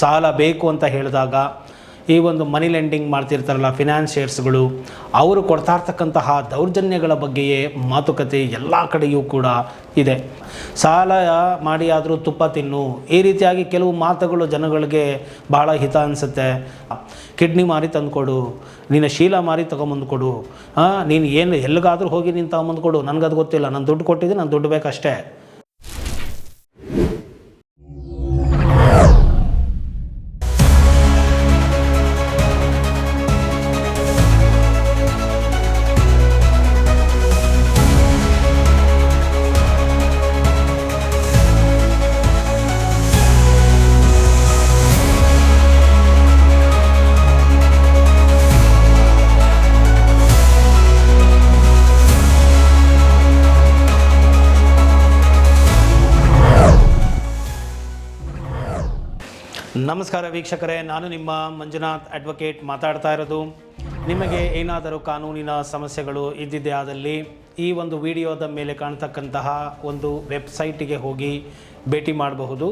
ಸಾಲ ಬೇಕು ಅಂತ ಹೇಳಿದಾಗ ಈ ಒಂದು ಮನಿ ಲೆಂಡಿಂಗ್ ಮಾಡ್ತಿರ್ತಾರಲ್ಲ ಫಿನಾನ್ಷಿಯರ್ಸ್ಗಳು, ಅವರು ಕೊಡ್ತಾ ಇರ್ತಕ್ಕಂತಹ ದೌರ್ಜನ್ಯಗಳ ಬಗ್ಗೆಯೇ ಮಾತುಕತೆ ಎಲ್ಲ ಕಡೆಯೂ ಕೂಡ ಇದೆ. ಸಾಲ ಮಾಡಿ ಆದರೂ ತುಪ್ಪ ತಿನ್ನು, ಈ ರೀತಿಯಾಗಿ ಕೆಲವು ಮಾತುಗಳು ಜನಗಳಿಗೆ ಬಹಳ ಹಿತ ಅನಿಸುತ್ತೆ. ಕಿಡ್ನಿ ಮಾರಿ ತಂದುಕೊಡು, ನಿನ್ನ ಶೀಲ ಮಾರಿ ತೊಗೊಂಬಂದು ನೀನು ಏನು ಎಲ್ಲಿಗಾದರೂ ಹೋಗಿ ನೀನು ತಗೊಂಬಂದು ಕೊಡು, ನನಗದು ಗೊತ್ತಿಲ್ಲ, ನಾನು ದುಡ್ಡು ಕೊಟ್ಟಿದ್ದೀನಿ, ನಾನು ದುಡ್ಡು ಬೇಕಷ್ಟೇ. ನಮಸ್ಕಾರ ವೀಕ್ಷಕರೇ, ನಾನು ನಿಮ್ಮ ಮಂಜುನಾಥ್ ಅಡ್ವೊಕೇಟ್ ಮಾತಾಡ್ತಾ ಇರೋದು. ನಿಮಗೆ ಏನಾದರೂ ಕಾನೂನಿನ ಸಮಸ್ಯೆಗಳು ಇದ್ದಿದ್ದೇ ಆದಲ್ಲಿ ಈ ಒಂದು ವಿಡಿಯೋದ ಮೇಲೆ ಕಾಣ್ತಕ್ಕಂತಹ ಒಂದು ವೆಬ್ಸೈಟಿಗೆ ಹೋಗಿ ಭೇಟಿ ಮಾಡಬಹುದು.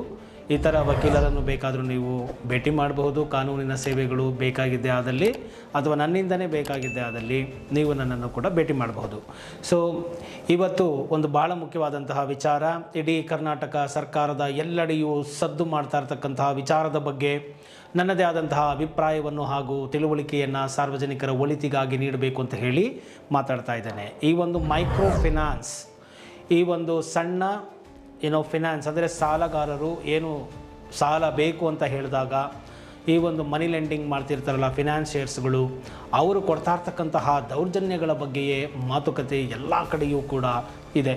ಇತರ ವಕೀಲರನ್ನು ಬೇಕಾದರೂ ನೀವು ಭೇಟಿ ಮಾಡಬಹುದು. ಕಾನೂನಿನ ಸೇವೆಗಳು ಬೇಕಾಗಿದ್ದೇ ಆದಲ್ಲಿ ಅಥವಾ ನನ್ನಿಂದನೇ ಬೇಕಾಗಿದ್ದೇ ಆದಲ್ಲಿ ನೀವು ನನ್ನನ್ನು ಕೂಡ ಭೇಟಿ ಮಾಡಬಹುದು. ಸೊ ಇವತ್ತು ಒಂದು ಭಾಳ ಮುಖ್ಯವಾದಂತಹ ವಿಚಾರ, ಇಡೀ ಕರ್ನಾಟಕ ಸರ್ಕಾರದ ಎಲ್ಲೆಡೆಯೂ ಸದ್ದು ಮಾಡ್ತಾ ಇರ್ತಕ್ಕಂತಹ ವಿಚಾರದ ಬಗ್ಗೆ ನನ್ನದೇ ಆದಂತಹ ಅಭಿಪ್ರಾಯವನ್ನು ಹಾಗೂ ತಿಳುವಳಿಕೆಯನ್ನು ಸಾರ್ವಜನಿಕರ ಒಳಿತಿಗಾಗಿ ನೀಡಬೇಕು ಅಂತ ಹೇಳಿ ಮಾತಾಡ್ತಾ ಇದ್ದೇನೆ. ಈ ಒಂದು ಮೈಕ್ರೋ ಫಿನಾನ್ಸ್, ಈ ಒಂದು ಸಣ್ಣ ಫಿನಾನ್ಸ್ ಅಂದರೆ ಸಾಲಗಾರರು ಏನು ಸಾಲ ಬೇಕು ಅಂತ ಹೇಳಿದಾಗ ಈ ಒಂದು ಮನಿ ಲೆಂಡಿಂಗ್ ಮಾಡ್ತಿರ್ತಾರಲ್ಲ ಫಿನಾನ್ಷಿಯರ್ಸ್ಗಳು, ಅವರು ಕೊಡ್ತಾ ಇರ್ತಕ್ಕಂತಹ ದೌರ್ಜನ್ಯಗಳ ಬಗ್ಗೆಯೇ ಮಾತುಕತೆ ಎಲ್ಲ ಕಡೆಯೂ ಕೂಡ ಇದೆ.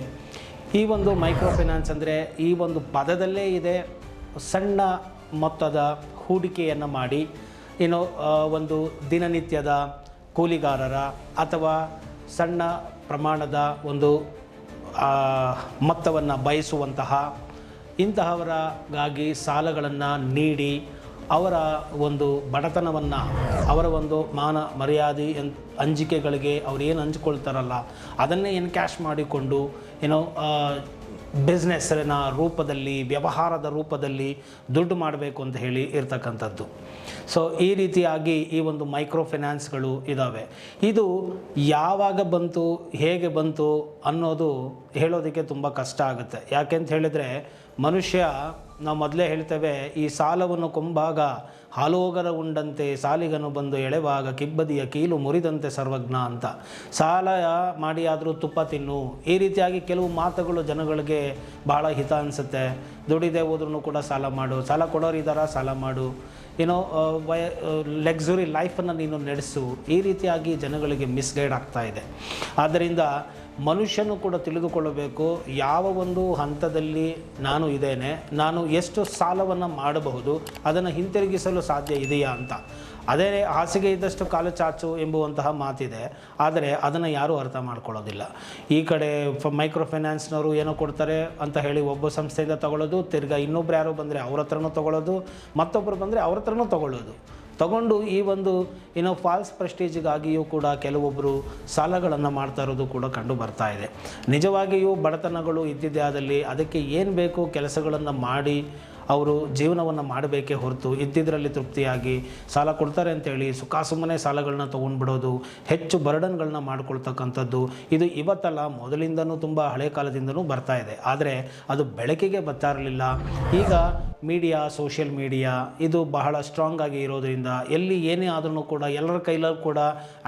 ಈ ಒಂದು ಮೈಕ್ರೋ ಫಿನಾನ್ಸ್ ಅಂದರೆ ಈ ಒಂದು ಪದದಲ್ಲೇ ಇದೆ, ಸಣ್ಣ ಮೊತ್ತದ ಹೂಡಿಕೆಯನ್ನು ಮಾಡಿ ಒಂದು ದಿನನಿತ್ಯದ ಕೂಲಿಗಾರರ ಅಥವಾ ಸಣ್ಣ ಪ್ರಮಾಣದ ಒಂದು ಮೊತ್ತವನ್ನು ಬಯಸುವಂತಹ ಇಂತಹವರಿಗಾಗಿ ಸಾಲಗಳನ್ನು ನೀಡಿ ಅವರ ಒಂದು ಬಡತನವನ್ನು, ಅವರ ಒಂದು ಮಾನ ಮರ್ಯಾದೆ ಅಂಜಿಕೆಗಳಿಗೆ ಅವ್ರು ಏನು ಹಂಚ್ಕೊಳ್ತಾರಲ್ಲ ಅದನ್ನೇ ಎನ್ಕ್ಯಾಶ್ ಮಾಡಿಕೊಂಡು ಬಿಸ್ನೆಸ್ಸಿನ ರೂಪದಲ್ಲಿ, ವ್ಯವಹಾರದ ರೂಪದಲ್ಲಿ ದುಡ್ಡು ಮಾಡಬೇಕು ಅಂತ ಹೇಳಿ ಇರ್ತಕ್ಕಂಥದ್ದು. ಸೊ ಈ ರೀತಿಯಾಗಿ ಈ ಒಂದು ಮೈಕ್ರೋ ಫಿನಾನ್ಸ್ಗಳು ಇದ್ದಾವೆ. ಇದು ಯಾವಾಗ ಬಂತು, ಹೇಗೆ ಬಂತು ಅನ್ನೋದು ಹೇಳೋದಕ್ಕೆ ತುಂಬ ಕಷ್ಟ ಆಗುತ್ತೆ. ಯಾಕೆಂತ ಹೇಳಿದರೆ ಮನುಷ್ಯ, ನಾವು ಮೊದಲೇ ಹೇಳ್ತೇವೆ, ಈ ಸಾಲವನ್ನು ಕೊಂಬಾಗ ಹಾಲೋಗರ ಉಂಡಂತೆ ಸಾಲಿಗನು ಬಂದು ಎಳೆವಾಗ ಕಿಬ್ಬದಿಯ ಕೀಲು ಮುರಿದಂತೆ ಸರ್ವಜ್ಞ ಅಂತ. ಸಾಲ ಮಾಡಿ ಆದರೂ ತುಪ್ಪ ತಿನ್ನು, ಈ ರೀತಿಯಾಗಿ ಕೆಲವು ಮಾತುಗಳು ಜನಗಳಿಗೆ ಭಾಳ ಹಿತ ಅನಿಸುತ್ತೆ. ದುಡಿದೇ ಹೋದ್ರೂ ಕೂಡ ಸಾಲ ಮಾಡು, ಸಾಲ ಕೊಡೋರಿದ್ದಾರ ಸಾಲ ಮಾಡು, ಲಕ್ಸುರಿ ಲೈಫನ್ನು ನೀನು ನಡೆಸು, ಈ ರೀತಿಯಾಗಿ ಜನಗಳಿಗೆ ಮಿಸ್ಗೈಡ್ ಆಗ್ತಾ ಇದೆ. ಆದ್ದರಿಂದ ಮನುಷ್ಯನು ಕೂಡ ತಿಳಿದುಕೊಳ್ಳಬೇಕು, ಯಾವ ಒಂದು ಹಂತದಲ್ಲಿ ನಾನು ಇದ್ದೇನೆ, ನಾನು ಎಷ್ಟು ಸಾಲವನ್ನು ಮಾಡಬಹುದು, ಅದನ್ನು ಹಿಂತಿರುಗಿಸಲು ಸಾಧ್ಯ ಇದೆಯಾ ಅಂತ. ಅದೇ ಹಾಸಿಗೆ ಇದ್ದಷ್ಟು ಕಾಲು ಚಾಚು ಎಂಬುವಂತಹ ಮಾತಿದೆ, ಆದರೆ ಅದನ್ನು ಯಾರೂ ಅರ್ಥ ಮಾಡ್ಕೊಳ್ಳೋದಿಲ್ಲ. ಈ ಕಡೆ ಮೈಕ್ರೋ ಫೈನಾನ್ಸ್ನವರು ಏನೋ ಕೊಡ್ತಾರೆ ಅಂತ ಹೇಳಿ ಒಬ್ಬ ಸಂಸ್ಥೆಯಿಂದ ತಗೊಳ್ಳೋದು, ತಿರ್ಗಾ ಇನ್ನೊಬ್ರು ಯಾರೋ ಬಂದರೆ ಅವ್ರ ಹತ್ರನೂ ತೊಗೊಳ್ಳೋದು, ಮತ್ತೊಬ್ಬರು ಬಂದರೆ ಅವ್ರ ಹತ್ರನೂ ತಗೊಂಡು ಈ ಒಂದು ಫಾಲ್ಸ್ ಪ್ರೆಸ್ಟೀಜಿಗಾಗಿಯೂ ಕೂಡ ಕೆಲವೊಬ್ಬರು ಸಾಲಗಳನ್ನು ಮಾಡ್ತಾ ಇರೋದು ಕೂಡ ಕಂಡು ಬರ್ತಾ ಇದೆ. ನಿಜವಾಗಿಯೂ ಬಡತನಗಳು ಇದ್ದಿದ್ದೇ ಆದಲ್ಲಿ ಅದಕ್ಕೆ ಏನು ಬೇಕು ಕೆಲಸಗಳನ್ನು ಮಾಡಿ ಅವರು ಜೀವನವನ್ನು ಮಾಡಬೇಕೇ ಹೊರತು ಇದ್ದಿದ್ದರಲ್ಲಿ ತೃಪ್ತಿಯಾಗಿ ಸಾಲ ಕೊಡ್ತಾರೆ ಅಂತೇಳಿ ಸುಮ್ಮನೆ ಸಾಲಗಳನ್ನ ತೊಗೊಂಡ್ಬಿಡೋದು, ಹೆಚ್ಚು ಬರ್ಡನ್ಗಳನ್ನ ಮಾಡ್ಕೊಳ್ತಕ್ಕಂಥದ್ದು, ಇದು ಇವತ್ತಲ್ಲ, ಮೊದಲಿಂದನೂ ತುಂಬ ಹಳೆ ಕಾಲದಿಂದನೂ ಬರ್ತಾ ಇದೆ. ಆದರೆ ಅದು ಬೆಳಕಿಗೆ ಬರ್ತಾ ಇರಲಿಲ್ಲ. ಈಗ ಮೀಡಿಯಾ, ಸೋಷಿಯಲ್ ಮೀಡಿಯಾ ಇದು ಬಹಳ ಸ್ಟ್ರಾಂಗ್ ಆಗಿ ಇರೋದರಿಂದ, ಎಲ್ಲಿ ಏನೇ ಆದ್ರೂ ಕೂಡ ಎಲ್ಲರ ಕೈಲೂ ಕೂಡ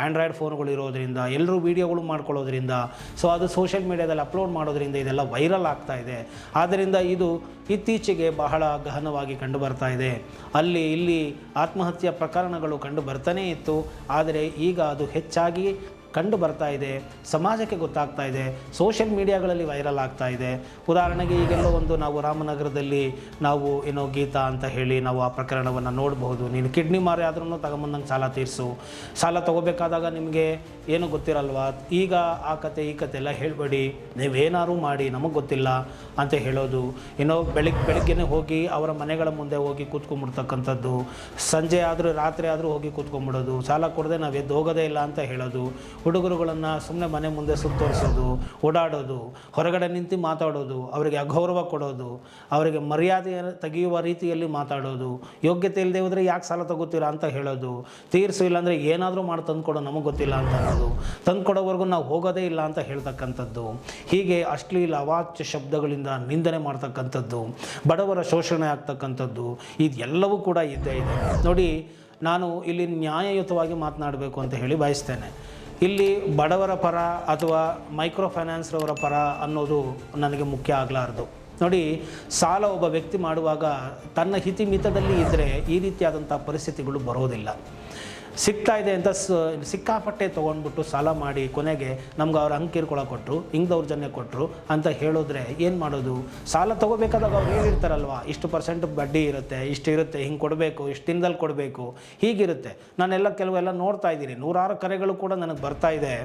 ಆ್ಯಂಡ್ರಾಯ್ಡ್ ಫೋನ್ಗಳು ಇರೋದರಿಂದ, ಎಲ್ಲರೂ ವೀಡಿಯೋಗಳು ಮಾಡ್ಕೊಳ್ಳೋದ್ರಿಂದ, ಸೊ ಅದು ಸೋಷಿಯಲ್ ಮೀಡಿಯಾದಲ್ಲಿ ಅಪ್ಲೋಡ್ ಮಾಡೋದ್ರಿಂದ ಇದೆಲ್ಲ ವೈರಲ್ ಆಗ್ತಾ ಇದೆ. ಆದ್ದರಿಂದ ಇದು ಇತ್ತೀಚೆಗೆ ಬಹಳ ಗಹನವಾಗಿ ಕಂಡು ಬರ್ತಾ ಇದೆ. ಅಲ್ಲಿ ಇಲ್ಲಿ ಆತ್ಮಹತ್ಯೆ ಪ್ರಕರಣಗಳು ಕಂಡು ಬರ್ತಾನೇ ಇತ್ತು, ಆದರೆ ಈಗ ಅದು ಹೆಚ್ಚಾಗಿ ಕಂಡು ಬರ್ತಾ ಇದೆ, ಸಮಾಜಕ್ಕೆ ಗೊತ್ತಾಗ್ತಾ ಇದೆ, ಸೋಷಿಯಲ್ ಮೀಡಿಯಾಗಳಲ್ಲಿ ವೈರಲ್ ಆಗ್ತಾ ಇದೆ. ಉದಾಹರಣೆಗೆ ಈಗೆಲ್ಲೋ ಒಂದು ನಾವು ರಾಮನಗರದಲ್ಲಿ ನಾವು ಗೀತಾ ಅಂತ ಹೇಳಿ ನಾವು ಆ ಪ್ರಕರಣವನ್ನು ನೋಡಬಹುದು. ನೀನು ಕಿಡ್ನಿ ಮಾರಿ ಆದ್ರೂ ತಗೊಂಬಂದಂಗೆ ಸಾಲ ತೀರಿಸು, ಸಾಲ ತೊಗೋಬೇಕಾದಾಗ ನಿಮಗೆ ಏನು ಗೊತ್ತಿರಲ್ವಾ, ಈಗ ಆ ಕತೆ ಈ ಕತೆ ಎಲ್ಲ ಹೇಳಬೇಡಿ, ನೀವೇನಾದ್ರು ಮಾಡಿ ನಮಗೆ ಗೊತ್ತಿಲ್ಲ ಅಂತ ಹೇಳೋದು. ಬೆಳಗ್ಗೆನೇ ಹೋಗಿ ಅವರ ಮನೆಗಳ ಮುಂದೆ ಹೋಗಿ ಕೂತ್ಕೊಂಡ್ಬಿಡ್ತಕ್ಕಂಥದ್ದು, ಸಂಜೆ ಆದರೂ ರಾತ್ರಿ ಆದರೂ ಹೋಗಿ ಕೂತ್ಕೊಂಡ್ಬಿಡೋದು, ಸಾಲ ಕೊಡದೆ ನಾವು ಎದ್ದು ಹೋಗೋದೇ ಇಲ್ಲ ಅಂತ ಹೇಳೋದು. ಹುಡುಗರುಗಳನ್ನು ಸುಮ್ಮನೆ ಮನೆ ಮುಂದೆ ಸುತ್ತೋರಿಸೋದು, ಓಡಾಡೋದು, ಹೊರಗಡೆ ನಿಂತು ಮಾತಾಡೋದು, ಅವರಿಗೆ ಅಗೌರವ ಕೊಡೋದು, ಅವರಿಗೆ ಮರ್ಯಾದೆ ತೆಗೆಯುವ ರೀತಿಯಲ್ಲಿ ಮಾತಾಡೋದು, ಯೋಗ್ಯತೆ ಇಲ್ಲದೆ ಹೋದರೆ ಯಾಕೆ ಸಾಲ ತಗೋತೀರಾ ಅಂತ ಹೇಳೋದು, ತೀರಿಸು ಇಲ್ಲಾಂದರೆ ಏನಾದರೂ ಮಾಡಿ ತಂದುಕೊಡೋ ನಮಗೆ ಗೊತ್ತಿಲ್ಲ ಅಂತ ಅನ್ನೋದು, ತಂದುಕೊಡೋವರೆಗೂ ನಾವು ಹೋಗೋದೇ ಇಲ್ಲ ಅಂತ ಹೇಳ್ತಕ್ಕಂಥದ್ದು, ಹೀಗೆ ಅಶ್ಲೀಲ ಅವಾಚ್ಯ ಶಬ್ದಗಳಿಂದ ನಿಂದನೆ ಮಾಡ್ತಕ್ಕಂಥದ್ದು, ಬಡವರ ಶೋಷಣೆ ಆಗ್ತಕ್ಕಂಥದ್ದು, ಇದೆಲ್ಲವೂ ಕೂಡ ಇದ್ದೇ ಇದೆ. ನೋಡಿ, ನಾನು ಇಲ್ಲಿ ನ್ಯಾಯಯುತವಾಗಿ ಮಾತನಾಡಬೇಕು ಅಂತ ಹೇಳಿ ಬಯಸ್ತೇನೆ. ಇಲ್ಲಿ ಬಡವರ ಪರ ಅಥವಾ ಮೈಕ್ರೋ ಫೈನಾನ್ಸ್ರವರ ಪರ ಅನ್ನೋದು ನನಗೆ ಮುಖ್ಯ ಆಗಲಾರ್ದು. ನೋಡಿ, ಸಾಲ ಒಬ್ಬ ವ್ಯಕ್ತಿ ಮಾಡುವಾಗ ತನ್ನ ಹಿತಿಮಿತದಲ್ಲಿ ಇದ್ದರೆ ಈ ರೀತಿಯಾದಂಥ ಪರಿಸ್ಥಿತಿಗಳು ಬರೋದಿಲ್ಲ. ಸಿಗ್ತಾ ಇದೆ ಅಂತ ಸಿಕ್ಕಾಪಟ್ಟೆ ತೊಗೊಂಡ್ಬಿಟ್ಟು ಸಾಲ ಮಾಡಿ ಕೊನೆಗೆ ನಮ್ಗೆ ಅವ್ರು ಹಂಗೆ ಕಿರ್ಕೊಳ ಕೊಟ್ಟರು, ಹಿಂಗೆ ದೌರ್ಜನ್ಯ ಕೊಟ್ಟರು ಅಂತ ಹೇಳಿದ್ರೆ ಏನು ಮಾಡೋದು? ಸಾಲ ತೊಗೋಬೇಕಾದಾಗ ಅವ್ರು ಹೇಳಿರ್ತಾರಲ್ವ, ಇಷ್ಟು % ಬಡ್ಡಿ ಇರುತ್ತೆ, ಇಷ್ಟು ಇರುತ್ತೆ, ಹಿಂಗೆ ಕೊಡಬೇಕು, ಇಷ್ಟು ದಿನದಲ್ಲಿ ಕೊಡಬೇಕು, ಹೀಗಿರುತ್ತೆ. ನಾನೆಲ್ಲ ಕೆಲವೆಲ್ಲ ನೋಡ್ತಾ ಇದ್ದೀನಿ, ನೂರಾರು ಕರೆಗಳು ಕೂಡ ನನಗೆ ಬರ್ತಾ ಇದೆ.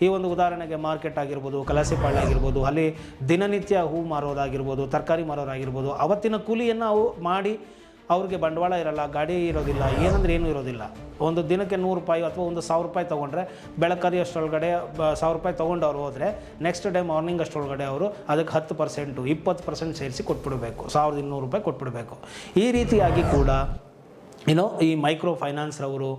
ಈ ಒಂದು ಉದಾಹರಣೆಗೆ ಮಾರ್ಕೆಟ್ ಆಗಿರ್ಬೋದು, ಕಲಾಸಿಪಾಳ್ಯ ಆಗಿರ್ಬೋದು, ಅಲ್ಲಿ ದಿನನಿತ್ಯ ಹೂ ಮಾರೋದಾಗಿರ್ಬೋದು, ತರಕಾರಿ ಮಾರೋರಾಗಿರ್ಬೋದು, ಅವತ್ತಿನ ಕೂಲಿಯನ್ನು ಅವು ಮಾಡಿ ಅವ್ರಿಗೆ ಬಂಡವಾಳ ಇರಲ್ಲ, ಗಾಡಿ ಇರೋದಿಲ್ಲ, ಏನಂದ್ರೆ ಏನೂ ಇರೋದಿಲ್ಲ. ಒಂದು ದಿನಕ್ಕೆ 100 ರೂಪಾಯಿ ಅಥವಾ ಒಂದು 1000 ರೂಪಾಯಿ ತೊಗೊಂಡ್ರೆ ಬೆಳಕರಿ ಅಷ್ಟರೊಳಗಡೆ 1000 ರೂಪಾಯಿ ತೊಗೊಂಡು ಹೋದರೆ ನೆಕ್ಸ್ಟ್ ಡೇ ಮಾರ್ನಿಂಗ್ ಅಷ್ಟರೊಳಗಡೆ ಅವರು ಅದಕ್ಕೆ 10% 20% ಸೇರಿಸಿ ಕೊಟ್ಬಿಡಬೇಕು, 1200 ರೂಪಾಯಿ ಕೊಟ್ಬಿಡಬೇಕು. ಈ ರೀತಿಯಾಗಿ ಕೂಡ ಈ ಮೈಕ್ರೋ ಫೈನಾನ್ಸ್ರವರು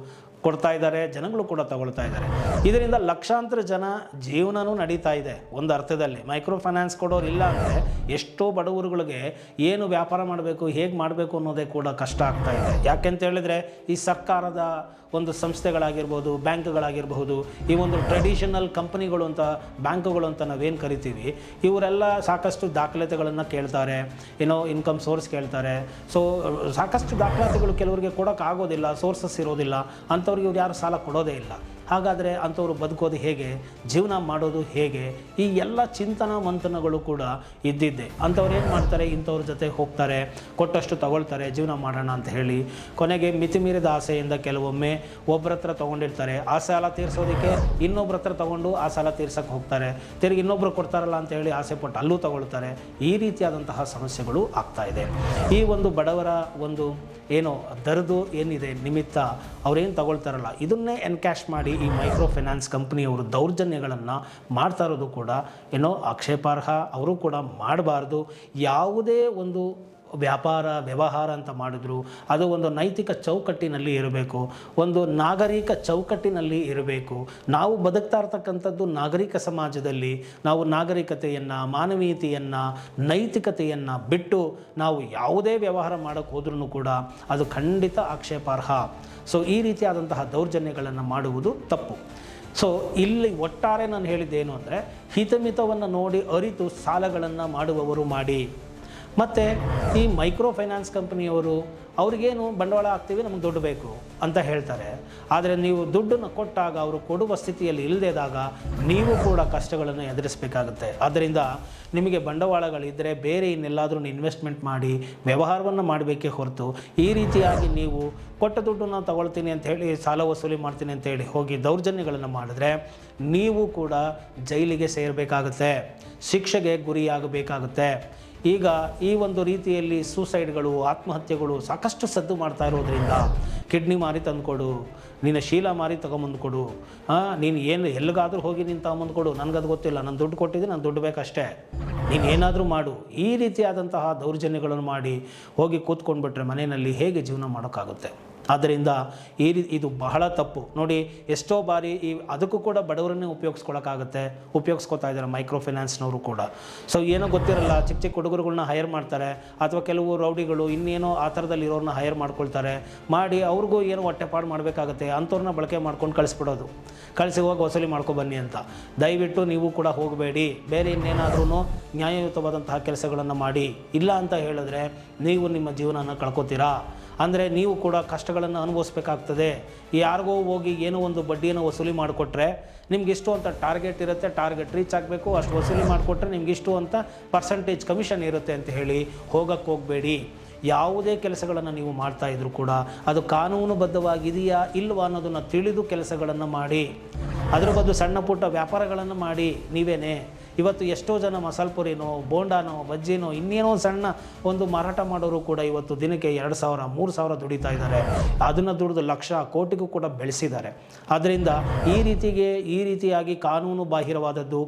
ಕೊಡ್ತಾ ಇದ್ದಾರೆ, ಜನಗಳು ಕೂಡ ತಗೊಳ್ತಾ ಇದ್ದಾರೆ. ಇದರಿಂದ ಲಕ್ಷಾಂತರ ಜನ ಜೀವನವೂ ನಡೀತಾ ಇದೆ ಒಂದು ಅರ್ಥದಲ್ಲಿ. ಮೈಕ್ರೋ ಫೈನಾನ್ಸ್ ಕೊಡೋರು ಇಲ್ಲ ಅಂದರೆ ಎಷ್ಟೋ ಬಡವರುಗಳಿಗೆ ಏನು ವ್ಯಾಪಾರ ಮಾಡಬೇಕು, ಹೇಗೆ ಮಾಡಬೇಕು ಅನ್ನೋದೇ ಕೂಡ ಕಷ್ಟ ಆಗ್ತಾ ಇದೆ. ಯಾಕೆಂತ ಹೇಳಿದರೆ ಈ ಸರ್ಕಾರದ ಒಂದು ಸಂಸ್ಥೆಗಳಾಗಿರ್ಬೋದು, ಬ್ಯಾಂಕ್ಗಳಾಗಿರಬಹುದು, ಈ ಒಂದು ಟ್ರೆಡಿಷನಲ್ ಕಂಪನಿಗಳು ಅಂತ, ಬ್ಯಾಂಕುಗಳು ಅಂತ ನಾವೇನು ಕರಿತೀವಿ, ಇವರೆಲ್ಲ ಸಾಕಷ್ಟು ದಾಖಲಾತಿಗಳನ್ನು ಕೇಳ್ತಾರೆ, ಇನ್ಕಮ್ ಸೋರ್ಸ್ ಕೇಳ್ತಾರೆ. ಸೊ ಸಾಕಷ್ಟು ದಾಖಲಾತಿಗಳು ಕೆಲವರಿಗೆ ಕೊಡೋಕ್ಕಾಗೋದಿಲ್ಲ, ಸೋರ್ಸಸ್ ಇರೋದಿಲ್ಲ, ಅಂಥವ್ರಿಗೆ ಇವ್ರು ಯಾರು ಸಾಲ ಕೊಡೋದೇ ಇಲ್ಲ. ಹಾಗಾದರೆ ಅಂಥವ್ರು ಬದುಕೋದು ಹೇಗೆ, ಜೀವನ ಮಾಡೋದು ಹೇಗೆ, ಈ ಎಲ್ಲ ಚಿಂತನ ಮಂಥನಗಳು ಕೂಡ ಇದ್ದಿದ್ದೆ. ಅಂಥವ್ರು ಏನು ಮಾಡ್ತಾರೆ, ಇಂಥವ್ರ ಜೊತೆ ಹೋಗ್ತಾರೆ, ಕೊಟ್ಟಷ್ಟು ತಗೊಳ್ತಾರೆ, ಜೀವನ ಮಾಡೋಣ ಅಂತ ಹೇಳಿ. ಕೊನೆಗೆ ಮಿತಿಮೀರಿದ ಆಸೆಯಿಂದ ಕೆಲವೊಮ್ಮೆ ಒಬ್ಬರ ಹತ್ರ ತೊಗೊಂಡಿರ್ತಾರೆ, ಆ ಸಾಲ ತೀರಿಸೋದಕ್ಕೆ ಇನ್ನೊಬ್ಬರ ಹತ್ರ ತೊಗೊಂಡು ಆ ಸಾಲ ತೀರ್ಸೋಕ್ಕೆ ಹೋಗ್ತಾರೆ, ತಿರುಗಿ ಇನ್ನೊಬ್ಬರು ಕೊಡ್ತಾರಲ್ಲ ಅಂತ ಹೇಳಿ ಆಸೆ ಪಟ್ಟು ಅಲ್ಲೂ ತಗೊಳ್ತಾರೆ. ಈ ರೀತಿಯಾದಂತಹ ಸಮಸ್ಯೆಗಳು ಆಗ್ತಾ ಇದೆ. ಈ ಒಂದು ಬಡವರ ಒಂದು ದರದು ಏನಿದೆ ನಿಮಿತ್ತ ಅವ್ರೇನು ತಗೊಳ್ತಾರಲ್ಲ, ಇದನ್ನೇ ಎನ್ಕ್ಯಾಶ್ ಮಾಡಿ ಈ ಮೈಕ್ರೋ ಫೈನಾನ್ಸ್ ಕಂಪ್ನಿಯವರು ದೌರ್ಜನ್ಯಗಳನ್ನು ಮಾಡ್ತಾ ಇರೋದು ಕೂಡ ಆಕ್ಷೇಪಾರ್ಹ. ಅವರು ಕೂಡ ಮಾಡಬಾರ್ದು. ಯಾವುದೇ ಒಂದು ವ್ಯವಹಾರ ಅಂತ ಮಾಡಿದ್ರು ಅದು ಒಂದು ನೈತಿಕ ಚೌಕಟ್ಟಿನಲ್ಲಿ ಇರಬೇಕು, ಒಂದು ನಾಗರಿಕ ಚೌಕಟ್ಟಿನಲ್ಲಿ ಇರಬೇಕು. ನಾವು ಬದುಕ್ತಾ ಇರ್ತಕ್ಕಂಥದ್ದು ನಾಗರಿಕ ಸಮಾಜದಲ್ಲಿ. ನಾವು ನಾಗರಿಕತೆಯನ್ನು, ಮಾನವೀಯತೆಯನ್ನು, ನೈತಿಕತೆಯನ್ನು ಬಿಟ್ಟು ನಾವು ಯಾವುದೇ ವ್ಯವಹಾರ ಮಾಡೋಕ್ಕೆ ಹೋದ್ರೂ ಕೂಡ ಅದು ಖಂಡಿತ ಆಕ್ಷೇಪಾರ್ಹ. ಸೊ ಈ ರೀತಿಯಾದಂತಹ ದೌರ್ಜನ್ಯಗಳನ್ನು ಮಾಡುವುದು ತಪ್ಪು. ಸೊ ಇಲ್ಲಿ ಒಟ್ಟಾರೆ ನಾನು ಹೇಳಿದ್ದೇನು ಅಂದರೆ, ಹಿತಮಿತವನ್ನು ನೋಡಿ ಅರಿತು ಸಾಲಗಳನ್ನು ಮಾಡುವವರು ಮಾಡಿ. ಮತ್ತು ಈ ಮೈಕ್ರೋ ಫೈನಾನ್ಸ್ ಕಂಪನಿಯವರು ಅವ್ರಿಗೇನು ಬಂಡವಾಳ ಹಾಕ್ತೀವಿ, ನಮಗೆ ದುಡ್ಡು ಬೇಕು ಅಂತ ಹೇಳ್ತಾರೆ. ಆದರೆ ನೀವು ದುಡ್ಡನ್ನು ಕೊಟ್ಟಾಗ ಅವರು ಕೊಡುವ ಸ್ಥಿತಿಯಲ್ಲಿ ಇಲ್ಲದೇದಾಗ ನೀವು ಕೂಡ ಕಷ್ಟಗಳನ್ನು ಎದುರಿಸಬೇಕಾಗುತ್ತೆ. ಆದ್ದರಿಂದ ನಿಮಗೆ ಬಂಡವಾಳಗಳಿದ್ದರೆ ಬೇರೆ ಇನ್ನೆಲ್ಲಾದರೂ ಇನ್ವೆಸ್ಟ್ಮೆಂಟ್ ಮಾಡಿ ವ್ಯವಹಾರವನ್ನು ಮಾಡಬೇಕೇ ಹೊರತು ಈ ರೀತಿಯಾಗಿ ನೀವು ಕೊಟ್ಟ ದುಡ್ಡನ್ನು ತಗೊಳ್ತೀನಿ ಅಂತ ಹೇಳಿ, ಸಾಲ ವಸೂಲಿ ಮಾಡ್ತೀನಿ ಅಂತ ಹೇಳಿ ಹೋಗಿ ದೌರ್ಜನ್ಯಗಳನ್ನು ಮಾಡಿದ್ರೆ ನೀವು ಕೂಡ ಜೈಲಿಗೆ ಸೇರಬೇಕಾಗುತ್ತೆ, ಶಿಕ್ಷೆಗೆ ಗುರಿಯಾಗಬೇಕಾಗುತ್ತೆ. ಈಗ ಈ ಒಂದು ರೀತಿಯಲ್ಲಿ ಸೂಸೈಡ್ಗಳು, ಆತ್ಮಹತ್ಯೆಗಳು ಸಾಕಷ್ಟು ಸದ್ದು ಮಾಡ್ತಾ ಇರೋದ್ರಿಂದ ಕಿಡ್ನಿ ಮಾರಿ ತಂದುಕೊಡು, ನಿನ್ನ ಶೀಲ ಮಾರಿ ತೊಗೊಂಬಂದು ನೀನು ಏನು ಎಲ್ಲಿಗಾದರೂ ಹೋಗಿ ನೀನು ತಗೊಂಬಂದು ಕೊಡು, ನನಗದು ಗೊತ್ತಿಲ್ಲ, ನಾನು ದುಡ್ಡು ಕೊಟ್ಟಿದ್ದೆ, ನಾನು ದುಡ್ಡು ಬೇಕಷ್ಟೇ, ನೀನು ಏನಾದರೂ ಮಾಡು. ಈ ರೀತಿಯಾದಂತಹ ದೌರ್ಜನ್ಯಗಳನ್ನು ಮಾಡಿ ಹೋಗಿ ಕೂತ್ಕೊಂಡ್ಬಿಟ್ರೆ ಮನೆಯಲ್ಲಿ ಹೇಗೆ ಜೀವನ ಮಾಡೋಕ್ಕಾಗುತ್ತೆ? ಆದ್ದರಿಂದ ಇದು ಬಹಳ ತಪ್ಪು. ನೋಡಿ, ಎಷ್ಟೋ ಬಾರಿ ಅದಕ್ಕೂ ಕೂಡ ಬಡವರನ್ನೇ ಉಪಯೋಗಿಸ್ಕೊತಾ ಇದ್ದಾರೆ ಮೈಕ್ರೋ ಫೈನಾನ್ಸ್ನವರು ಕೂಡ. ಸೊ ಏನೋ ಗೊತ್ತಿರಲ್ಲ, ಚಿಕ್ಕ ಚಿಕ್ಕ ಹುಡುಗರುಗಳನ್ನ ಹೈರ್ ಮಾಡ್ತಾರೆ, ಅಥವಾ ಕೆಲವು ರೌಡಿಗಳು ಇನ್ನೇನೋ ಆ ಥರದಲ್ಲಿ ಇರೋರನ್ನ ಹೈರ್ ಮಾಡ್ಕೊಳ್ತಾರೆ, ಮಾಡಿ ಅವ್ರಿಗೂ ಏನೋ ಹೊಟ್ಟೆಪಾಡು ಮಾಡಬೇಕಾಗತ್ತೆ, ಅಂಥವ್ರನ್ನ ಬಳಕೆ ಮಾಡ್ಕೊಂಡು ಕಳಿಸಿ ಹೋಗಿ ವಸೂಲಿ ಮಾಡ್ಕೊಬನ್ನಿ ಅಂತ. ದಯವಿಟ್ಟು ನೀವು ಕೂಡ ಹೋಗಬೇಡಿ, ಬೇರೆ ಇನ್ನೇನಾದ್ರೂ ನ್ಯಾಯಯುತವಾದಂತಹ ಕೆಲಸಗಳನ್ನು ಮಾಡಿ. ಇಲ್ಲ ಅಂತ ಹೇಳಿದ್ರೆ ನೀವು ನಿಮ್ಮ ಜೀವನನ ಕಳ್ಕೊತೀರಾ. ಅಂದರೆ ನೀವು ಕೂಡ ಕಷ್ಟಗಳನ್ನು ಅನುಭವಿಸ್ಬೇಕಾಗ್ತದೆ. ಯಾರಿಗೋ ಹೋಗಿ ಏನೋ ಒಂದು ಬಡ್ಡಿಯನ್ನು ವಸೂಲಿ ಮಾಡಿಕೊಟ್ರೆ ನಿಮಗಿಷ್ಟು ಅಂತ ಟಾರ್ಗೆಟ್ ಇರುತ್ತೆ, ಟಾರ್ಗೆಟ್ ರೀಚ್ ಆಗಬೇಕು, ಅಷ್ಟು ವಸೂಲಿ ಮಾಡಿಕೊಟ್ರೆ ನಿಮಗಿಷ್ಟು ಅಂತ ಪರ್ಸೆಂಟೇಜ್ ಕಮಿಷನ್ ಇರುತ್ತೆ ಅಂತ ಹೇಳಿ ಹೋಗಕ್ಕೆ ಹೋಗಬೇಡಿ. ಯಾವುದೇ ಕೆಲಸಗಳನ್ನು ನೀವು ಮಾಡ್ತಾಯಿದ್ರು ಕೂಡ ಅದು ಕಾನೂನುಬದ್ಧವಾಗಿದೆಯಾ ಇಲ್ವಾ ಅನ್ನೋದನ್ನು ತಿಳಿದು ಕೆಲಸಗಳನ್ನು ಮಾಡಿ. ಅದ್ರ ಬದಲು ಸಣ್ಣ ಪುಟ್ಟ ವ್ಯಾಪಾರಗಳನ್ನು ಮಾಡಿ ನೀವೇನೇ ಇವತ್ತು ಎಷ್ಟೋ ಜನ ಮಸಾಲೆ ಪುರಿನೋ, ಬೋಂಡಾನೋ, ಬಜ್ಜಿನೋ, ಇನ್ನೇನೋ ಸಣ್ಣ ಒಂದು ಮಾರಾಟ ಮಾಡೋರು ಕೂಡ ಇವತ್ತು ದಿನಕ್ಕೆ 2,000 3,000 ದುಡಿತಾ ಇದ್ದಾರೆ. ಅದನ್ನು ದುಡಿದು ಲಕ್ಷ ಕೋಟಿಗೂ ಕೂಡ ಬೆಳೆಸಿದ್ದಾರೆ. ಆದ್ದರಿಂದ ಈ ರೀತಿಯಾಗಿ ಕಾನೂನು ಬಾಹಿರವಾದದ್ದು,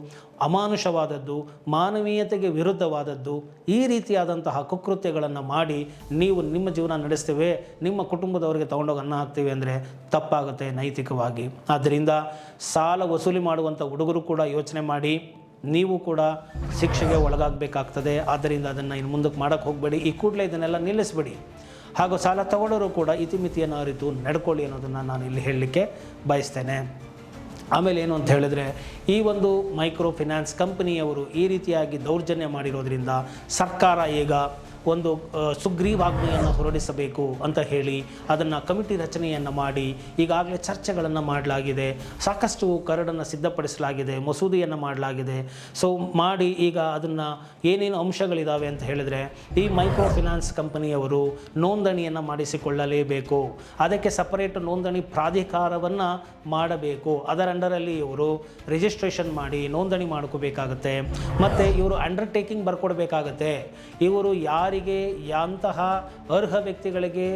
ಅಮಾನುಷವಾದದ್ದು, ಮಾನವೀಯತೆಗೆ ವಿರುದ್ಧವಾದದ್ದು, ಈ ರೀತಿಯಾದಂತಹ ಕುಕೃತ್ಯಗಳನ್ನು ಮಾಡಿ ನೀವು ನಿಮ್ಮ ಜೀವನ ನಡೆಸ್ತೇವೆ, ನಿಮ್ಮ ಕುಟುಂಬದವರಿಗೆ ತೊಗೊಂಡೋಗಿ ಅನ್ನ ಹಾಕ್ತೀವಿ ಅಂದರೆ ತಪ್ಪಾಗುತ್ತೆ ನೈತಿಕವಾಗಿ. ಆದ್ದರಿಂದ ಸಾಲ ವಸೂಲಿ ಮಾಡುವಂಥ ಹುಡುಗರು ಕೂಡ ಯೋಚನೆ ಮಾಡಿ, ನೀವು ಕೂಡ ಶಿಕ್ಷೆಗೆ ಒಳಗಾಗಬೇಕಾಗ್ತದೆ. ಆದ್ದರಿಂದ ಅದನ್ನು ಇನ್ನು ಮುಂದಕ್ಕೆ ಮಾಡೋಕ್ಕೆ ಹೋಗಬೇಡಿ. ಈ ಕೂಡಲೇ ಇದನ್ನೆಲ್ಲ ನಿಲ್ಲಿಸಬೇಡಿ. ಹಾಗೂ ಸಾಲ ತಗೊಳ್ಳೋರು ಕೂಡ ಇತಿಮಿತಿಯನ್ನು ಅರಿತು ನಡ್ಕೊಳ್ಳಿ ಅನ್ನೋದನ್ನು ನಾನು ಇಲ್ಲಿ ಹೇಳಲಿಕ್ಕೆ ಬಯಸ್ತೇನೆ. ಆಮೇಲೆ ಏನು ಅಂತ ಹೇಳಿದ್ರೆ, ಈ ಒಂದು ಮೈಕ್ರೋ ಫಿನಾನ್ಸ್ ಕಂಪನಿಯವರು ಈ ರೀತಿಯಾಗಿ ದೌರ್ಜನ್ಯ ಮಾಡಿರೋದ್ರಿಂದ ಸರ್ಕಾರ ಈಗ ಒಂದು ಸುಗ್ರೀವಾಜ್ಞೆಯನ್ನು ಹೊರಡಿಸಬೇಕು ಅಂತ ಹೇಳಿ ಅದನ್ನು ಕಮಿಟಿ ರಚನೆಯನ್ನು ಮಾಡಿ ಈಗಾಗಲೇ ಚರ್ಚೆಗಳನ್ನು ಮಾಡಲಾಗಿದೆ. ಸಾಕಷ್ಟು ಕರಡನ್ನು ಸಿದ್ಧಪಡಿಸಲಾಗಿದೆ, ಮಸೂದೆಯನ್ನು ಮಾಡಲಾಗಿದೆ. ಸೊ ಮಾಡಿ ಈಗ ಅದನ್ನು ಏನೇನು ಅಂಶಗಳಿದ್ದಾವೆ ಅಂತ ಹೇಳಿದರೆ, ಈ ಮೈಕ್ರೋ ಫಿನಾನ್ಸ್ ಕಂಪನಿಯವರು ನೋಂದಣಿಯನ್ನು ಮಾಡಿಸಿಕೊಳ್ಳಲೇಬೇಕು. ಅದಕ್ಕೆ ಸಪರೇಟ್ ನೋಂದಣಿ ಪ್ರಾಧಿಕಾರವನ್ನು ಮಾಡಬೇಕು. ಅದರ ಅಂಡರಲ್ಲಿ ಇವರು ರಿಜಿಸ್ಟ್ರೇಷನ್ ಮಾಡಿ ನೋಂದಣಿ ಮಾಡ್ಕೋಬೇಕಾಗತ್ತೆ. ಮತ್ತು ಇವರು ಅಂಡರ್ಟೇಕಿಂಗ್ ಬರ್ಕೊಡ್ಬೇಕಾಗತ್ತೆ. ಇವರು ಯಾರಿಗೆ ಯಾಂತಹ ಅರ್ಹ ವ್ಯಕ್ತಿಗಳಿಗೆ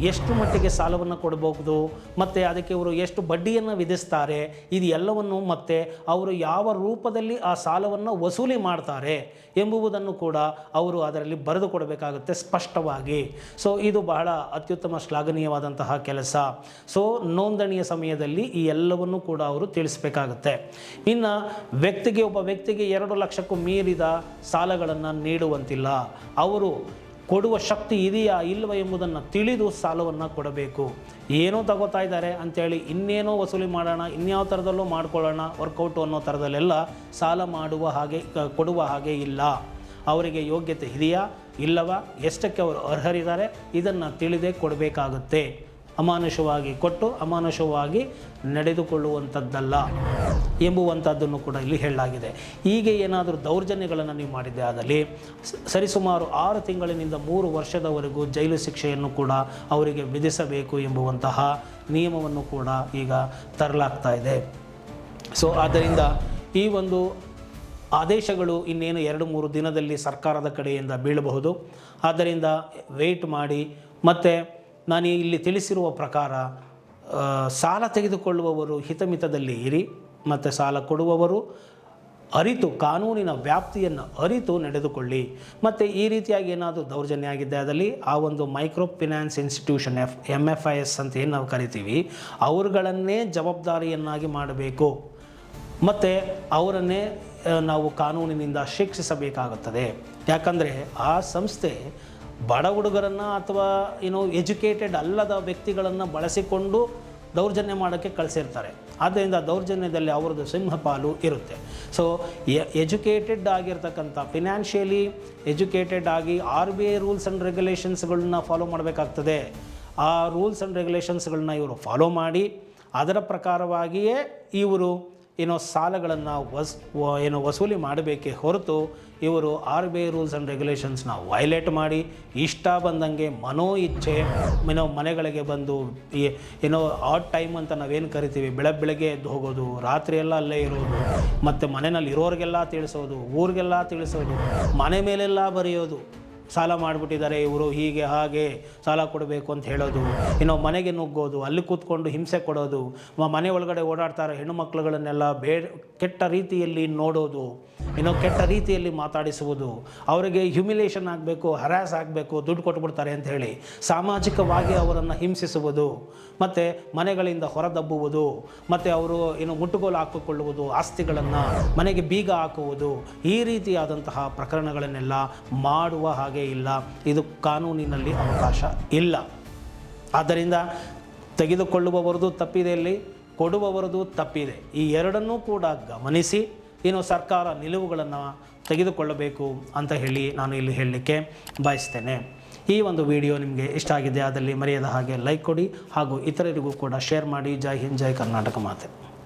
ಎಷ್ಟು ಮಟ್ಟಿಗೆ ಸಾಲವನ್ನು ಕೊಡಬಹುದು, ಮತ್ತು ಅದಕ್ಕೆ ಇವರು ಎಷ್ಟು ಬಡ್ಡಿಯನ್ನು ವಿಧಿಸ್ತಾರೆ, ಇದು ಎಲ್ಲವನ್ನು ಮತ್ತು ಅವರು ಯಾವ ರೂಪದಲ್ಲಿ ಆ ಸಾಲವನ್ನು ವಸೂಲಿ ಮಾಡ್ತಾರೆ ಎಂಬುವುದನ್ನು ಕೂಡ ಅವರು ಅದರಲ್ಲಿ ಬರೆದು ಕೊಡಬೇಕಾಗುತ್ತೆ ಸ್ಪಷ್ಟವಾಗಿ. ಸೊ ಇದು ಬಹಳ ಅತ್ಯುತ್ತಮ ಶ್ಲಾಘನೀಯವಾದಂತಹ ಕೆಲಸ. ಸೊ ನೋಂದಣಿಯ ಸಮಯದಲ್ಲಿ ಈ ಎಲ್ಲವನ್ನು ಕೂಡ ಅವರು ತಿಳಿಸಬೇಕಾಗುತ್ತೆ. ಇನ್ನು ಒಬ್ಬ ವ್ಯಕ್ತಿಗೆ 2 ಲಕ್ಷಕ್ಕೂ ಮೀರಿದ ಸಾಲಗಳನ್ನು ನೀಡುವಂತಿಲ್ಲ. ಅವರು ಕೊಡುವ ಶಕ್ತಿ ಇದೆಯಾ ಇಲ್ಲವ ಎಂಬುದನ್ನು ತಿಳಿದು ಸಾಲವನ್ನು ಕೊಡಬೇಕು. ಏನೋ ತಗೋತಾ ಇದ್ದಾರೆ ಅಂಥೇಳಿ ಇನ್ನೇನೋ ವಸೂಲಿ ಮಾಡೋಣ, ಇನ್ಯಾವ ಥರದಲ್ಲೂ ಮಾಡ್ಕೊಳ್ಳೋಣ, ವರ್ಕೌಟು ಅನ್ನೋ ಥರದಲ್ಲೆಲ್ಲ ಸಾಲ ಕೊಡುವ ಹಾಗೆ ಇಲ್ಲ. ಅವರಿಗೆ ಯೋಗ್ಯತೆ ಇದೆಯಾ ಇಲ್ಲವ, ಎಷ್ಟಕ್ಕೆ ಅವರು ಅರ್ಹರಿದ್ದಾರೆ ಇದನ್ನು ತಿಳಿದೇ ಕೊಡಬೇಕಾಗುತ್ತೆ. ಅಮಾನುಷವಾಗಿ ಕೊಟ್ಟು ಅಮಾನುಷವಾಗಿ ನಡೆದುಕೊಳ್ಳುವಂಥದ್ದಲ್ಲ ಎಂಬುವಂಥದ್ದನ್ನು ಕೂಡ ಇಲ್ಲಿ ಹೇಳಲಾಗಿದೆ. ಹೀಗೆ ಏನಾದರೂ ದೌರ್ಜನ್ಯಗಳನ್ನು ನೀವು ಮಾಡಿದ್ದೆ ಆದಲ್ಲಿ ಸರಿಸುಮಾರು 6 ತಿಂಗಳಿನಿಂದ 3 ವರ್ಷದವರೆಗೂ ಜೈಲು ಶಿಕ್ಷೆಯನ್ನು ಕೂಡ ಅವರಿಗೆ ವಿಧಿಸಬೇಕು ಎಂಬುವಂತಹ ನಿಯಮವನ್ನು ಕೂಡ ಈಗ ತರಲಾಗ್ತಾ ಇದೆ. ಸೊ ಆದ್ದರಿಂದ ಈ ಒಂದು ಆದೇಶಗಳು ಇನ್ನೇನು 2-3 ದಿನದಲ್ಲಿ ಸರ್ಕಾರದ ಕಡೆಯಿಂದ ಬೀಳಬಹುದು. ಆದ್ದರಿಂದ ವೆಯ್ಟ್ ಮಾಡಿ. ಮತ್ತು ನಾನು ಇಲ್ಲಿ ತಿಳಿಸಿರುವ ಪ್ರಕಾರ ಸಾಲ ತೆಗೆದುಕೊಳ್ಳುವವರು ಹಿತಮಿತದಲ್ಲಿ ಇರಿ, ಮತ್ತು ಸಾಲ ಕೊಡುವವರು ಅರಿತು ಕಾನೂನಿನ ವ್ಯಾಪ್ತಿಯನ್ನು ಅರಿತು ನಡೆದುಕೊಳ್ಳಿ. ಮತ್ತು ಈ ರೀತಿಯಾಗಿ ಏನಾದರೂ ದೌರ್ಜನ್ಯ ಆಗಿದ್ದೆ ಅದರಲ್ಲಿ ಆ ಒಂದು ಮೈಕ್ರೋ ಫಿನಾನ್ಸ್ ಇನ್ಸ್ಟಿಟ್ಯೂಷನ್ MFIS ಅಂತ ಏನು ನಾವು ಕರಿತೀವಿ, ಅವರುಗಳನ್ನೇ ಜವಾಬ್ದಾರಿಯನ್ನಾಗಿ ಮಾಡಬೇಕು. ಮತ್ತು ಅವರನ್ನೇ ನಾವು ಕಾನೂನಿನಿಂದ ಶಿಕ್ಷಿಸಬೇಕಾಗುತ್ತದೆ. ಯಾಕಂದರೆ ಆ ಸಂಸ್ಥೆ ಬಡ ಹುಡುಗರನ್ನು ಅಥವಾ ಎಜುಕೇಟೆಡ್ ಅಲ್ಲದ ವ್ಯಕ್ತಿಗಳನ್ನು ಬಳಸಿಕೊಂಡು ದೌರ್ಜನ್ಯ ಮಾಡೋಕ್ಕೆ ಕಳಿಸಿರ್ತಾರೆ. ಆದ್ದರಿಂದ ದೌರ್ಜನ್ಯದಲ್ಲಿ ಅವರದ್ದು ಸಿಂಹಪಾಲು ಇರುತ್ತೆ. ಸೊ ಎಜುಕೇಟೆಡ್ ಆಗಿರ್ತಕ್ಕಂಥ ಫಿನಾನ್ಷಿಯಲಿ ಎಜುಕೇಟೆಡ್ ಆಗಿ RBI ರೂಲ್ಸ್ ಆ್ಯಂಡ್ ರೆಗ್ಯುಲೇಷನ್ಸ್ಗಳನ್ನ ಫಾಲೋ ಮಾಡಬೇಕಾಗ್ತದೆ. ಆ ರೂಲ್ಸ್ ಆ್ಯಂಡ್ ರೆಗ್ಯುಲೇಷನ್ಸ್ಗಳನ್ನ ಇವರು ಫಾಲೋ ಮಾಡಿ ಅದರ ಪ್ರಕಾರವಾಗಿಯೇ ಇವರು ಸಾಲಗಳನ್ನು ವಸೂಲಿ ಮಾಡಬೇಕೇ ಹೊರತು ಇವರು RBI ರೂಲ್ಸ್ ಆ್ಯಂಡ್ ರೆಗ್ಯುಲೇಷನ್ಸ್ನ ವೈಲೇಟ್ ಮಾಡಿ ಇಷ್ಟ ಬಂದಂಗೆ ಮನೋ ಇಚ್ಛೆ ಮನೆಗಳಿಗೆ ಬಂದು ಆಡ್ ಟೈಮ್ ಅಂತ ನಾವೇನು ಕರಿತೀವಿ, ಬೆಳಗ್ಗೆ ಎದ್ದು ಹೋಗೋದು, ರಾತ್ರಿಯೆಲ್ಲ ಅಲ್ಲೇ ಇರೋದು, ಮತ್ತು ಮನೆಯಲ್ಲಿ ಇರೋರಿಗೆಲ್ಲ ತಿಳಿಸೋದು, ಊರಿಗೆಲ್ಲ ತಿಳಿಸೋದು, ಮನೆ ಮೇಲೆಲ್ಲ ಬರೆಯೋದು, ಸಾಲ ಮಾಡಿಬಿಟ್ಟಿದ್ದಾರೆ ಇವರು, ಹೀಗೆ ಹಾಗೆ ಸಾಲ ಕೊಡಬೇಕು ಅಂತ ಹೇಳೋದು, ಮನೆಗೆ ನುಗ್ಗೋದು, ಅಲ್ಲಿ ಕೂತ್ಕೊಂಡು ಹಿಂಸೆ ಕೊಡೋದು, ಮನೆ ಒಳಗಡೆ ಓಡಾಡ್ತಾರೆ ಹೆಣ್ಣು ಮಕ್ಕಳುಗಳನ್ನೆಲ್ಲ ಕೆಟ್ಟ ರೀತಿಯಲ್ಲಿ ನೋಡೋದು, ಕೆಟ್ಟ ರೀತಿಯಲ್ಲಿ ಮಾತಾಡಿಸುವುದು, ಅವರಿಗೆ ಹ್ಯುಮಿಲೇಷನ್ ಆಗಬೇಕು, ಹರಾಸ್ ಆಗಬೇಕು, ದುಡ್ಡು ಕೊಟ್ಬಿಡ್ತಾರೆ ಅಂತ ಹೇಳಿ ಸಾಮಾಜಿಕವಾಗಿ ಅವರನ್ನು ಹಿಂಸಿಸುವುದು, ಮತ್ತು ಮನೆಗಳಿಂದ ಹೊರದಬ್ಬುವುದು, ಮತ್ತು ಅವರು ಮುಟ್ಟುಗೋಲು ಹಾಕಿಕೊಳ್ಳುವುದು, ಆಸ್ತಿಗಳನ್ನು ಮನೆಗೆ ಬೀಗ ಹಾಕುವುದು, ಈ ರೀತಿಯಾದಂತಹ ಪ್ರಕರಣಗಳನ್ನೆಲ್ಲ ಮಾಡುವ ಹಾಗೆ ಇಲ್ಲ. ಇದು ಕಾನೂನಿನಲ್ಲಿ ಅವಕಾಶ ಇಲ್ಲ. ಆದ್ದರಿಂದ ತೆಗೆದುಕೊಳ್ಳುವವರದು ತಪ್ಪಿದೆ, ಇಲ್ಲಿ ಕೊಡುವವರದು ತಪ್ಪಿದೆ. ಈ ಎರಡನ್ನೂ ಕೂಡ ಗಮನಿಸಿ ಸರ್ಕಾರ ನಿಲುವುಗಳನ್ನು ತೆಗೆದುಕೊಳ್ಳಬೇಕು ಅಂತ ಹೇಳಿ ನಾನು ಇಲ್ಲಿ ಹೇಳಲಿಕ್ಕೆ ಬಯಸ್ತೇನೆ. ಈ ಒಂದು ವಿಡಿಯೋ ನಿಮಗೆ ಇಷ್ಟ ಆಗಿದೆ ಆದಲ್ಲಿ ಮರೆಯದ ಹಾಗೆ ಲೈಕ್ ಕೊಡಿ, ಹಾಗೂ ಇತರರಿಗೂ ಕೂಡ ಶೇರ್ ಮಾಡಿ. ಜೈ ಹಿಂದ್, ಜೈ ಕರ್ನಾಟಕ ಮಾತೆ.